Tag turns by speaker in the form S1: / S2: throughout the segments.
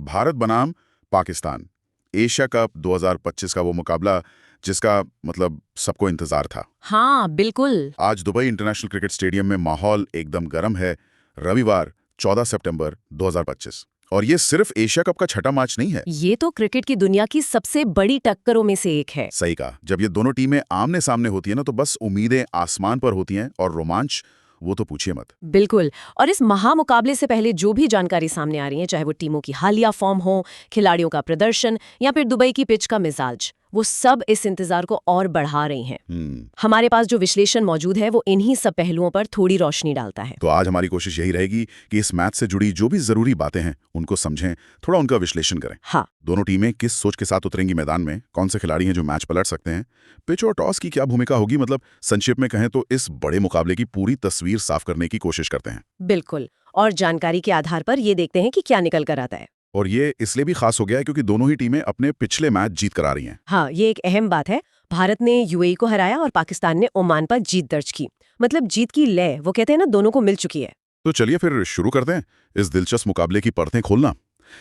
S1: भारत बनाम Pakistan, Asia cup 2025 का वो मुकाबला जिसका मतलब सबको इंतजार था।
S2: हाँ बिल्कुल।
S1: आज दुबई इंटरनेशनल क्रिकेट स्टेडियम में माहौल एकदम गर्म है। रविवार 14 सितंबर 2025 और ये सिर्फ एशिया कप का छठा मैच नहीं है।
S2: ये तो क्रिकेट की दुनिया की सबसे बड़ी टक्करों में से एक है।
S1: सही कहा। जब ये दोनों टीमें आमने सामने होती है ना तो बस उम्मीदें आसमान पर होती हैं और रोमांच वो तो पूछिए मत।
S2: बिल्कुल। और इस महामुकाबले से पहले जो भी जानकारी सामने आ रही है, चाहे वो टीमों की हालिया फॉर्म हो, खिलाड़ियों का प्रदर्शन या फिर दुबई की पिच का मिजाज, वो सब इस इंतजार को और बढ़ा रही हैं। हमारे पास जो विश्लेषण मौजूद है वो इन्हीं सब पहलुओं पर थोड़ी रोशनी डालता है।
S1: तो आज हमारी कोशिश यही रहेगी कि इस मैच से जुड़ी जो भी जरूरी बातें हैं उनको समझें, थोड़ा उनका विश्लेषण करें।
S2: हाँ।
S1: दोनों टीमें किस सोच के साथ उतरेंगी मैदान में, कौन से खिलाड़ी हैं जो मैच पलट सकते हैं, पिच और टॉस की क्या भूमिका होगी, मतलब संक्षेप में कहें तो इस बड़े मुकाबले की पूरी तस्वीर साफ करने की कोशिश करते हैं।
S2: बिल्कुल। और जानकारी के आधार पर ये देखते हैं कि क्या निकल कर आता है।
S1: और ये इसलिए भी खास हो गया है क्योंकि दोनों ही टीमें अपने पिछले मैच जीत कर आ रही हैं।
S2: हाँ, ये एक अहम बात है। भारत ने यूएई को हराया और पाकिस्तान ने ओमान पर जीत दर्ज की। मतलब जीत की लय, वो कहते हैं ना, दोनों को मिल चुकी है।
S1: तो चलिए फिर शुरू करते हैं इस दिलचस्प मुकाबले की परतें खोलना।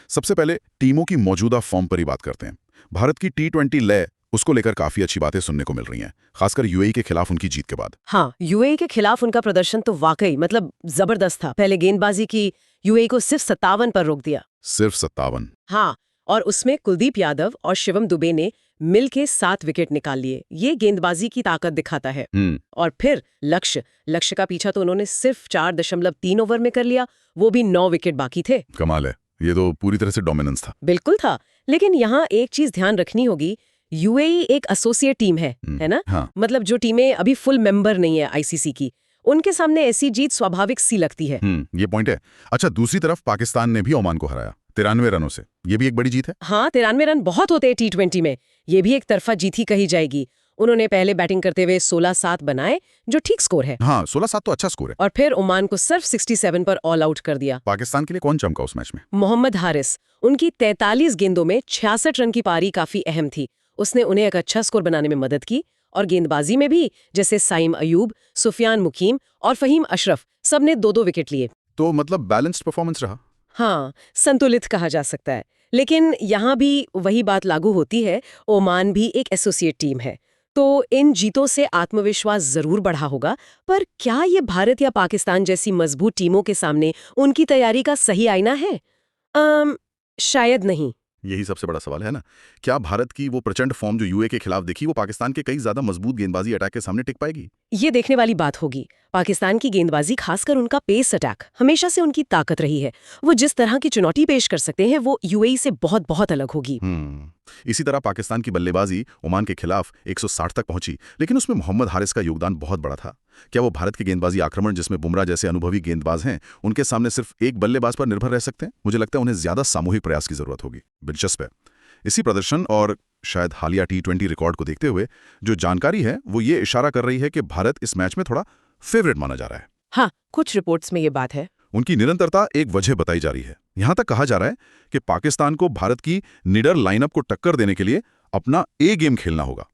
S1: सबसे पहले टीमों की मौजूदा फॉर्म पर ही बात करते हैं। भारत की T20 लय, उसको लेकर काफी अच्छी बातें सुनने को मिल रही हैं, खासकर यूएई के खिलाफ उनकी जीत के बाद।
S2: हाँ, यूएई के खिलाफ उनका प्रदर्शन तो वाकई मतलब जबरदस्त था। पहले गेंदबाजी की यूएई को सिर्फ 57 पर रोक दिया।
S1: सिर्फ 57?
S2: हाँ, और उसमें कुलदीप यादव और शिवम दुबे ने मिल के 7 विकेट निकाल लिए। ये गेंदबाजी की ताकत दिखाता है। और फिर लक्ष्य का पीछा तो उन्होंने सिर्फ 4.3 ओवर में कर लिया, वो भी 9 विकेट बाकी थे।
S1: कमाल है, ये तो पूरी तरह से डोमिनेंस था।
S2: बिल्कुल था। लेकिन यहाँ एक चीज ध्यान रखनी होगी, यूएई एक एसोसिएट टीम है ना?
S1: हाँ।
S2: मतलब जो टीमें अभी फुल मेंबर नहीं है आईसीसी की, उनके सामने ऐसी जीत स्वाभाविक सी लगती है।
S1: ये पॉइंट है। अच्छा, दूसरी तरफ पाकिस्तान ने भी ओमान को हराया 93 रनों से। ये भी एक बड़ी जीत है।
S2: हाँ, 93 रन बहुत होते हैं T20 में। ये भी एक तरफा जीत ही कही जाएगी। उन्होंने पहले बैटिंग करते हुए 16-7 बनाए, जो ठीक स्कोर है।
S1: हाँ, 16-7 तो अच्छा स्कोर है।
S2: और फिर ओमान को सिर्फ 67 पर ऑल आउट कर दिया।
S1: पाकिस्तान के लिए कौन चमका उस मैच में?
S2: मोहम्मद हारिस। उनकी 43 गेंदों में 66 रन की पारी काफी अहम थी। उसने उन्हें एक अच्छा स्कोर बनाने में मदद की। और गेंदबाजी में भी, जैसे साइम अयूब, सुफियान मुकीम और फहीम अशरफ, सबने 2-2 विकेट लिए।
S1: तो मतलब बैलेंस्ड परफॉर्मेंस रहा।
S2: हाँ, संतुलित कहा जा सकता है। लेकिन यहाँ भी वही बात लागू होती है, ओमान भी एक एसोसिएट टीम है। तो इन जीतों से आत्मविश्वास जरूर बढ़ा होगा, पर क्या ये भारत या पाकिस्तान जैसी मजबूत टीमों के सामने उनकी तैयारी का सही आईना है? शायद नहीं।
S1: यही सबसे बड़ा सवाल है ना। क्या भारत की वो प्रचंड फॉर्म जो यूए के खिलाफ दिखी, वो पाकिस्तान के कई ज्यादा मजबूत गेंदबाजी अटैक के सामने टिक पाएगी?
S2: ये देखने वाली बात होगी। पाकिस्तान की गेंदबाजी, खासकर उनका पेस अटैक, हमेशा से उनकी ताकत रही है। वो जिस तरह की चुनौती पेश कर सकते हैं, वो यूएई से बहुत बहुत अलग होगी।
S1: इसी तरह पाकिस्तान की बल्लेबाजी ओमान के खिलाफ 160 तक पहुंची, लेकिन उसमें मोहम्मद हारिस का योगदान बहुत बड़ा था। क्या वो भारत के गेंदबाजी आक्रमण, जिसमें बुमराह जैसे अनुभवी गेंदबाज हैं, उनके सामने सिर्फ एक बल्लेबाज पर निर्भर रह सकते हैं? मुझे लगता है उन्हें ज्यादा सामूहिक प्रयास की जरूरत होगी। दिलचस्प है। इसी प्रदर्शन और शायद हालिया T20 रिकॉर्ड को देखते हुए जो जानकारी है वो ये इशारा कर रही है कि भारत इस मैच में थोड़ा फेवरेट माना जा रहा है।
S2: हाँ, कुछ रिपोर्ट्स में ये बात है।
S1: उनकी निरंतरता एक वजह बताई जा रही है। यहां तक कहा जा रहा है कि पाकिस्तान को भारत की निडर लाइनअप को टक्कर देने के लिए अपना ए गेम खेलना होगा।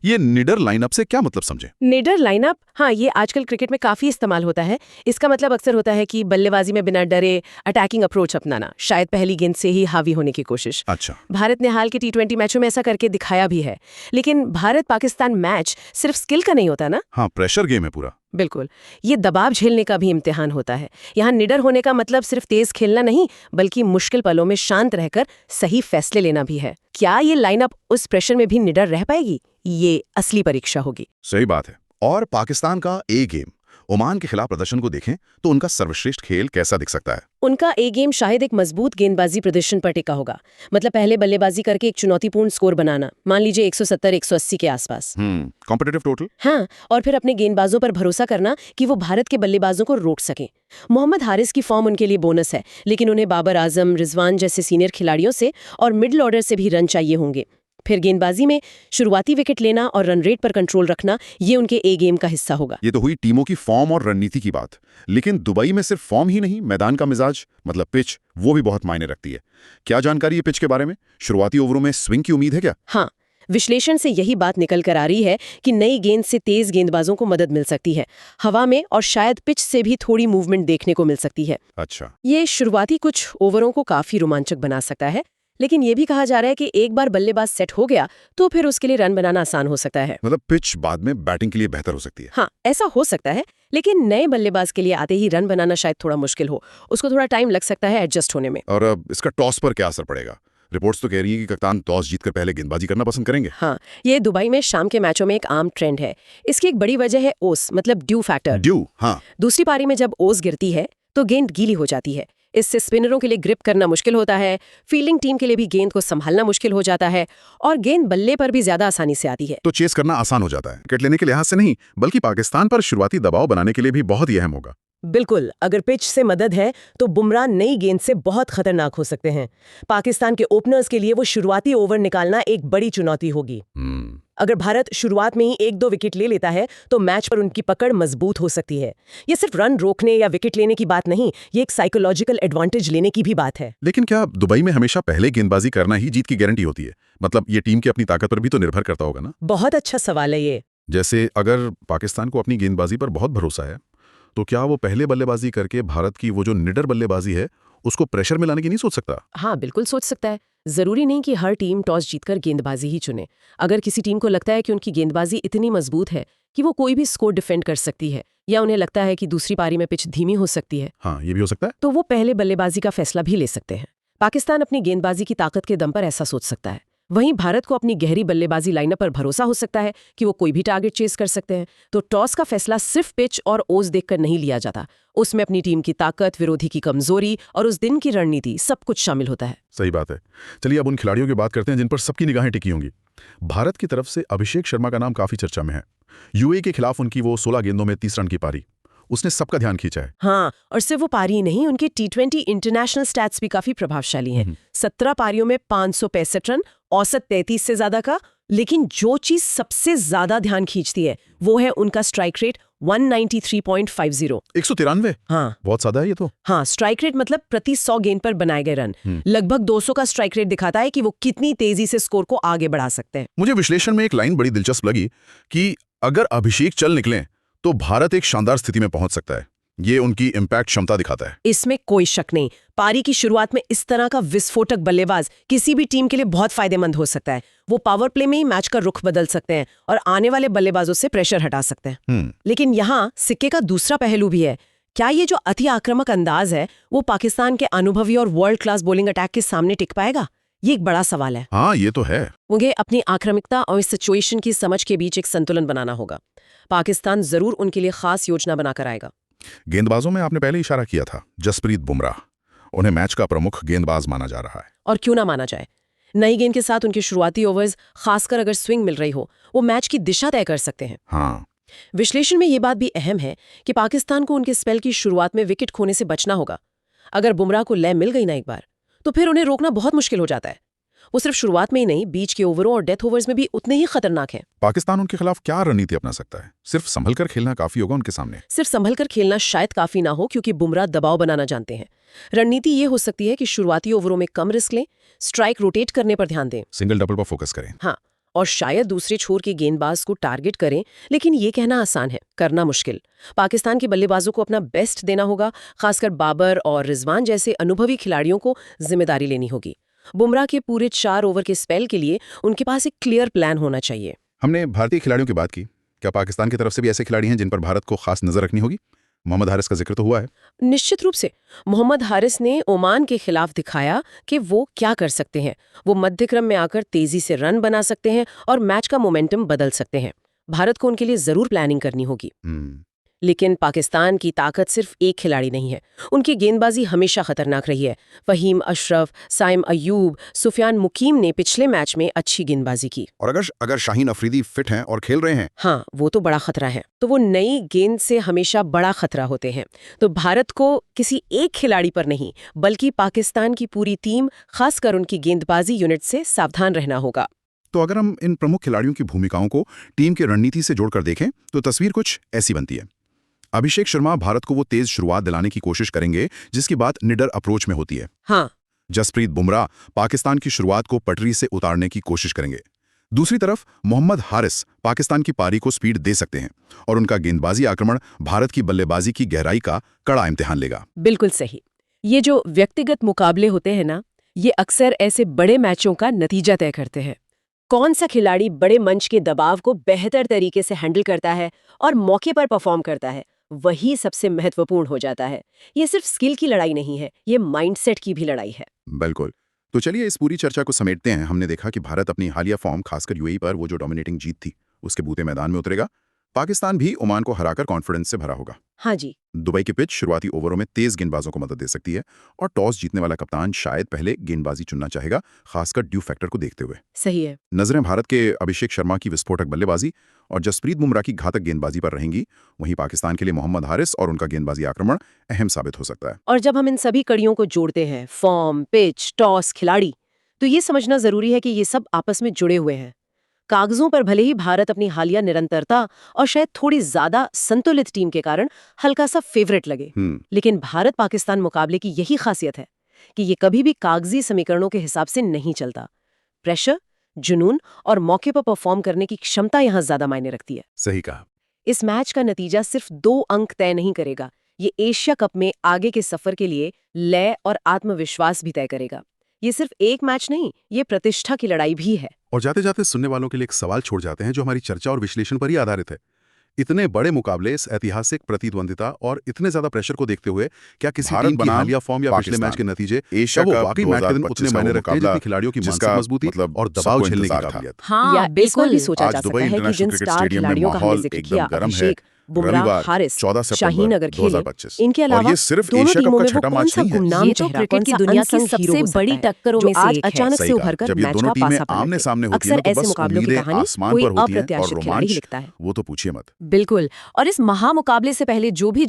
S1: ये निडर लाइनअप से क्या मतलब समझे?
S2: निडर लाइनअप, हाँ, ये आजकल क्रिकेट में काफी इस्तेमाल होता है। इसका मतलब अक्सर होता है कि बल्लेबाजी में बिना डरे अटैकिंग अप्रोच अपनाना, शायद पहली गेंद से ही हावी होने की कोशिश।
S1: अच्छा।
S2: भारत ने हाल के T20 मैचों में ऐसा करके दिखाया भी है। लेकिन भारत पाकिस्तान मैच सिर्फ स्किल का नहीं होता ना।
S1: हाँ, प्रेशर गेम है पूरा।
S2: बिल्कुल, ये दबाव झेलने का भी इम्तिहान होता है। यहाँ निडर होने का मतलब सिर्फ तेज खेलना नहीं, बल्कि मुश्किल पलों में शांत रहकर सही फैसले लेना भी है। क्या ये लाइनअप उस प्रेशर में भी निडर रह पाएगी? ये असली परीक्षा होगी।
S1: सही बात है। और पाकिस्तान का ए गेम, ओमान के खिलाफ प्रदर्शन को देखें तो उनका सर्वश्रेष्ठ खेल कैसा दिख सकता है?
S2: उनका ए गेम शायद एक मजबूत गेंदबाजी प्रदर्शन पर टिका होगा। मतलब पहले बल्लेबाजी करके एक चुनौतीपूर्ण स्कोर बनाना, मान लीजिए 170-180 के आसपास।
S1: Competitive total.
S2: हाँ, और फिर अपने गेंदबाजों पर भरोसा करना कि वो भारत के बल्लेबाजों को रोक सकें। मोहम्मद हारिस की फॉर्म उनके लिए बोनस है, लेकिन उन्हें बाबर आजम, रिजवान जैसे सीनियर खिलाड़ियों से और मिडिल ऑर्डर से भी रन चाहिए होंगे। फिर गेंदबाजी में शुरुआती विकेट लेना और रन रेट पर कंट्रोल रखना, ये उनके ए गेम का हिस्सा होगा।
S1: ये तो हुई टीमों की फॉर्म और रणनीति की बात, लेकिन दुबई में सिर्फ फॉर्म ही नहीं, मैदान का मिजाज, मतलब पिच, वो भी बहुत मायने रखती है। क्या जानकारी है पिच के बारे में? शुरुआती ओवरों में स्विंग की उम्मीद है क्या?
S2: हाँ, विश्लेषण से यही बात निकल कर आ रही है कि नई गेंद से तेज गेंदबाजों को मदद मिल सकती है हवा में, और शायद पिच से भी थोड़ी मूवमेंट देखने को मिल सकती है।
S1: अच्छा,
S2: ये शुरुआती कुछ ओवरों को काफी रोमांचक बना सकता है, लेकिन ये भी कहा जा रहा है कि एक बार बल्लेबाज सेट हो गया तो फिर उसके लिए रन बनाना आसान हो सकता है।
S1: मतलब पिच बाद में बैटिंग के लिए बेहतर हो सकती है।
S2: हाँ, ऐसा हो सकता है, लेकिन नए बल्लेबाज के लिए आते ही रन बनाना शायद थोड़ा मुश्किल हो। उसको थोड़ा टाइम लग सकता है एडजस्ट होने में।
S1: और अब इसका टॉस पर क्या असर पड़ेगा? रिपोर्ट्स तो कह रही है कि कप्तान टॉस जीतकर पहले गेंदबाजी करना पसंद करेंगे।
S2: हाँ, ये दुबई में शाम के मैचों में एक आम ट्रेंड है। इसकी एक बड़ी वजह है ओस, मतलब ड्यू फैक्टर।
S1: ड्यू, हाँ।
S2: दूसरी पारी में जब ओस गिरती है तो गेंद गीली हो जाती है। इससे स्पिनरों के लिए ग्रिप करना मुश्किल होता है, फील्डिंग टीम के लिए भी गेंद को संभालना मुश्किल हो जाता है, और गेंद बल्ले पर भी ज्यादा आसानी से आती है।
S1: तो चेस करना आसान हो जाता है। विकेट लेने के लिहाज से नहीं, बल्कि पाकिस्तान पर शुरुआती दबाव बनाने के लिए भी बहुत ही अहम होगा।
S2: बिल्कुल, अगर पिच से मदद है तो बुमराह नई गेंद से बहुत खतरनाक हो सकते हैं। पाकिस्तान के ओपनर्स के लिए वो शुरुआती ओवर निकालना एक बड़ी चुनौती होगी। अगर भारत शुरुआत में ही 1-2 विकेट ले लेता है तो मैच पर उनकी पकड़ मजबूत हो सकती है। ये सिर्फ रन रोकने या विकेट लेने की बात नहीं, ये एक साइकोलॉजिकल एडवांटेज लेने की भी बात है।
S1: लेकिन क्या दुबई में हमेशा पहले गेंदबाजी करना ही जीत की गारंटी होती है? मतलब ये टीम की अपनी ताकत पर भी तो निर्भर करता होगा ना?
S2: बहुत अच्छा सवाल है ये।
S1: जैसे अगर पाकिस्तान को अपनी गेंदबाजी पर बहुत भरोसा है, तो क्या वो पहले बल्लेबाजी करके भारत की वो जो निडर बल्लेबाजी है उसको प्रेशर में लाने की नहीं सोच सकता?
S2: हाँ, बिल्कुल सोच सकता है। जरूरी नहीं कि हर टीम टॉस जीतकर गेंदबाजी ही चुने। अगर किसी टीम को लगता है कि उनकी गेंदबाजी इतनी मजबूत है कि वो कोई भी स्कोर डिफेंड कर सकती है, या उन्हें लगता है कि दूसरी पारी में पिच धीमी हो सकती है,
S1: हाँ, ये भी हो सकता है।
S2: तो वो पहले बल्लेबाजी का फैसला भी ले सकते हैं। पाकिस्तान अपनी गेंदबाजी की ताकत के दम पर ऐसा सोच सकता है। वहीं भारत को अपनी गहरी बल्लेबाजी लाइनअप पर भरोसा हो सकता है कि वो कोई भी टारगेट चेस कर सकते हैं। तो टॉस का फैसला सिर्फ पिच और ओस देखकर नहीं लिया जाता। उसमें अपनी टीम की ताकत, विरोधी की कमजोरी और उस दिन की रणनीति सब कुछ शामिल होता है।
S1: सही बात है। चलिए अब उन खिलाड़ियों की बात करते हैं जिन पर सबकी निगाहें टिकी होंगी। भारत की तरफ से अभिषेक शर्मा का नाम काफी चर्चा में है। यूएई के खिलाफ उनकी वो 16 गेंदों में 30 रन की पारी, उसने सबका ध्यान खींचा है।
S2: हाँ, और सिर्फ वो पारी नहीं, उनके T20 इंटरनेशनल स्टैट्स भी काफी प्रभावशाली हैं। 17 पारियों में 565 रन, औसत 33 से ज्यादा का। लेकिन जो चीज सबसे ज्यादा ध्यान खींचती है वो है उनका स्ट्राइक रेट 193.50।
S1: 193?
S2: हाँ,
S1: बहुत ज्यादा है ये तो।
S2: हाँ, स्ट्राइक रेट मतलब प्रति 100 गेंद पर बनाए गए रन। लगभग 200 का स्ट्राइक रेट दिखाता है कि वो कितनी तेजी से स्कोर को आगे बढ़ा सकते हैं।
S1: मुझे विश्लेषण में एक लाइन बड़ी दिलचस्प लगी कि अगर अभिषेक चल निकलें तो भारत एक शानदार स्थिति में पहुंच सकता है। ये उनकी इम्पैक्ट क्षमता दिखाता है।
S2: इसमें कोई शक नहीं। पारी की शुरुआत में इस तरह का विस्फोटक बल्लेबाज किसी भी टीम के लिए बहुत फायदेमंद हो सकता है। वो पावर प्ले में ही मैच का रुख बदल सकते हैं और आने वाले बल्लेबाजों से प्रेशर हटा सकते हैं। लेकिन यहाँ सिक्के का दूसरा पहलू भी है। क्या ये जो अति आक्रामक अंदाज है वो पाकिस्तान के अनुभवी और वर्ल्ड क्लास बॉलिंग अटैक के सामने टिक पाएगा? ये एक बड़ा सवाल है।
S1: हाँ, ये तो है।
S2: मुझे अपनी आक्रामकता और इस सिचुएशन की समझ के बीच एक संतुलन बनाना होगा। पाकिस्तान जरूर उनके लिए खास योजना बनाकर आएगा।
S1: गेंदबाजों में आपने पहले इशारा किया था, जसप्रीत बुमराह। उन्हें मैच का प्रमुख गेंदबाज माना जा रहा है।
S2: और क्यों ना माना जाए। नई गेंद के साथ उनके शुरुआती ओवर्स, खासकर अगर स्विंग मिल रही हो, वो मैच की दिशा तय कर सकते हैं।
S1: हाँ,
S2: विश्लेषण में ये बात भी अहम है कि पाकिस्तान को उनके स्पेल की शुरुआत में विकेट खोने से बचना होगा। अगर बुमराह को लय मिल गई ना एक बार, तो फिर उन्हें रोकना बहुत मुश्किल हो जाता है। वो सिर्फ शुरुआत में ही नहीं, बीच के ओवरों और डेथ ओवर्स में भी उतने ही खतरनाक हैं।
S1: पाकिस्तान उनके खिलाफ क्या रणनीति अपना सकता है? सिर्फ संभल कर खेलना काफी होगा उनके सामने?
S2: सिर्फ संभल कर खेलना शायद काफी ना हो, क्योंकि बुमराह दबाव बनाना जानते हैं। रणनीति ये हो सकती है कि शुरुआती ओवरों में कम रिस्क लें, स्ट्राइक रोटेट करने पर ध्यान दें,
S1: सिंगल डबल पर फोकस करें।
S2: हाँ, और शायद दूसरे छोर के गेंदबाज को टारगेट करें। लेकिन ये कहना आसान है, करना मुश्किल। पाकिस्तान के बल्लेबाजों को अपना बेस्ट देना होगा, खासकर बाबर और रिजवान जैसे अनुभवी खिलाड़ियों को जिम्मेदारी लेनी होगी। बुमराह के पूरे 4 ओवर के स्पेल के लिए उनके पास एक क्लियर प्लान होना चाहिए।
S1: हमने भारतीय खिलाड़ियों की बात की, क्या पाकिस्तान की तरफ से भी ऐसे खिलाड़ी हैं जिन पर भारत को खास नजर रखनी होगी? मोहम्मद हारिस का जिक्र तो हुआ है।
S2: निश्चित रूप से मोहम्मद हारिस ने ओमान के खिलाफ दिखाया कि वो क्या कर सकते हैं। वो मध्य क्रम में आकर तेजी से रन बना सकते हैं और मैच का मोमेंटम बदल सकते हैं। भारत को उनके लिए जरूर प्लानिंग करनी होगी। लेकिन पाकिस्तान की ताकत सिर्फ एक खिलाड़ी नहीं है। उनकी गेंदबाजी हमेशा खतरनाक रही है। फहीम अशरफ, साइम अयूब, सुफियान मुकीम ने पिछले मैच में अच्छी गेंदबाजी की।
S1: और अगर शाहीन अफरीदी फिट हैं और खेल रहे हैं,
S2: हाँ, वो तो बड़ा खतरा है। तो वो नई गेंद से हमेशा बड़ा खतरा होते हैं। तो भारत को किसी एक खिलाड़ी पर नहीं, बल्कि पाकिस्तान की पूरी टीम, खासकर उनकी गेंदबाजी यूनिट से सावधान रहना होगा।
S1: तो अगर हम इन प्रमुख खिलाड़ियों की भूमिकाओं को टीम की रणनीति से जोड़कर देखें तो तस्वीर कुछ ऐसी बनती है। अभिषेक शर्मा भारत को वो तेज शुरुआत दिलाने की कोशिश करेंगे जिसकी बात निडर अप्रोच में होती है।
S2: हाँ,
S1: जसप्रीत बुमराह पाकिस्तान की शुरुआत को पटरी से उतारने की कोशिश करेंगे। दूसरी तरफ मोहम्मद हारिस पाकिस्तान की पारी को स्पीड दे सकते हैं और उनका गेंदबाजी आक्रमण भारत की बल्लेबाजी की गहराई का कड़ा इम्तिहान लेगा।
S2: बिल्कुल सही। ये जो व्यक्तिगत मुकाबले होते हैं ना, ये अक्सर ऐसे बड़े मैचों का नतीजा तय करते हैं। कौन सा खिलाड़ी बड़े मंच के दबाव को बेहतर तरीके से हैंडल करता है और मौके पर परफॉर्म करता है, वही सबसे महत्वपूर्ण हो जाता है। ये सिर्फ स्किल की लड़ाई नहीं है, ये माइंडसेट की भी लड़ाई है।
S1: बिल्कुल। तो चलिए इस पूरी चर्चा को समेटते हैं। हमने देखा कि भारत अपनी हालिया फॉर्म, खासकर यूएई पर वो जो डोमिनेटिंग जीत थी, उसके बूते मैदान में उतरेगा। पाकिस्तान भी ओमान को हराकर कॉन्फिडेंस से भरा होगा।
S2: हाँ जी।
S1: दुबई की पिच शुरुआती ओवरों में तेज गेंदबाजों को मदद दे सकती है और टॉस जीतने वाला कप्तान शायद पहले गेंदबाजी चुनना चाहेगा, खासकर ड्यू फैक्टर को देखते हुए।
S2: सही है।
S1: नजरें भारत के अभिषेक शर्मा की विस्फोटक बल्लेबाजी और जसप्रीत बुमराह की घातक गेंदबाजी पर रहेंगी। वहीं पाकिस्तान के लिए मोहम्मद हारिस और उनका गेंदबाजी आक्रमण अहम साबित हो सकता है।
S2: और जब हम इन सभी कड़ियों को जोड़ते हैं, फॉर्म, पिच, टॉस, खिलाड़ी, तो ये समझना जरूरी है कि ये सब आपस में जुड़े हुए हैं। कागजों पर भले ही भारत अपनी हालिया निरंतरता और शायद थोड़ी ज्यादा संतुलित टीम के कारण हल्का सा फेवरेट लगे, लेकिन भारत पाकिस्तान मुकाबले की यही खासियत है कि ये कभी भी कागजी समीकरणों के हिसाब से नहीं चलता। प्रेशर, जुनून और मौके पर परफॉर्म करने की क्षमता यहाँ ज्यादा मायने रखती है।
S1: सही कहा।
S2: इस मैच का नतीजा सिर्फ 2 अंक तय नहीं करेगा, ये एशिया कप में आगे के सफर के लिए लय और आत्मविश्वास भी तय करेगा। ये सिर्फ एक मैच नहीं, ये प्रतिष्ठा की लड़ाई भी है।
S1: और जाते जाते सुनने वालों के लिए एक सवाल छोड़ जाते हैं जो हमारी चर्चा और विश्लेषण पर ही आधारित है। इतने बड़े मुकाबले, इस ऐतिहासिक प्रतिद्वंदिता और इतने ज्यादा प्रेशर को देखते हुए क्या किसी टीम की हालिया फॉर्म या पिछले मैच के नतीजे एशिया कप वाकई मैच के दिन उतने मायने रखते हैं जितनी खिलाड़ियों की मानसिक मजबूती और दबाव झेलने की काबिलियत?
S2: हाँ, बिल्कुल भी सोचा जा सकता है कि जिन स्टार खिलाड़ियों का हमने जिक्र किया, अभिषेक, बुमराह, हारिस,
S1: 14
S2: शाहीन अगर खेले,
S1: 2025,
S2: इनके अलावा
S1: ये सिर्फ
S2: दोनों
S1: एशिया
S2: टीमों
S1: कप
S2: में
S1: का छठा
S2: वो
S1: मैच
S2: कौन सा
S1: नहीं है।
S2: गुमनाम
S3: ये तो
S2: चेहरा,
S3: क्रिकेट
S2: कौन
S3: की
S2: सा
S3: दुनिया की
S2: unsung hero
S3: सबसे
S2: हो सकता
S3: बड़ी
S2: है,
S3: टक्करों
S2: जो
S3: में से
S2: आज
S3: एक है।
S2: अचानक
S1: सही
S2: से
S1: कहा।
S2: उभरकर
S1: जब ये
S2: मैच
S1: दोनों
S2: का
S1: टीमें
S2: पासा
S1: आमने
S2: पलटते।
S1: सामने होती
S2: अक्सर
S1: हैं तो
S2: ऐसे
S1: बस
S2: मुकाबलों की
S1: उम्मीदें
S2: कहानी
S1: आसमान
S2: कोई
S1: पर होती हैं और
S2: अप्रत्याशित खिलाड़ी ही
S1: रोमांच
S2: लिखता है।
S1: वो तो पूछिए मत।
S3: बिल्कुल। और इस महामुकाबले से पहले जो भी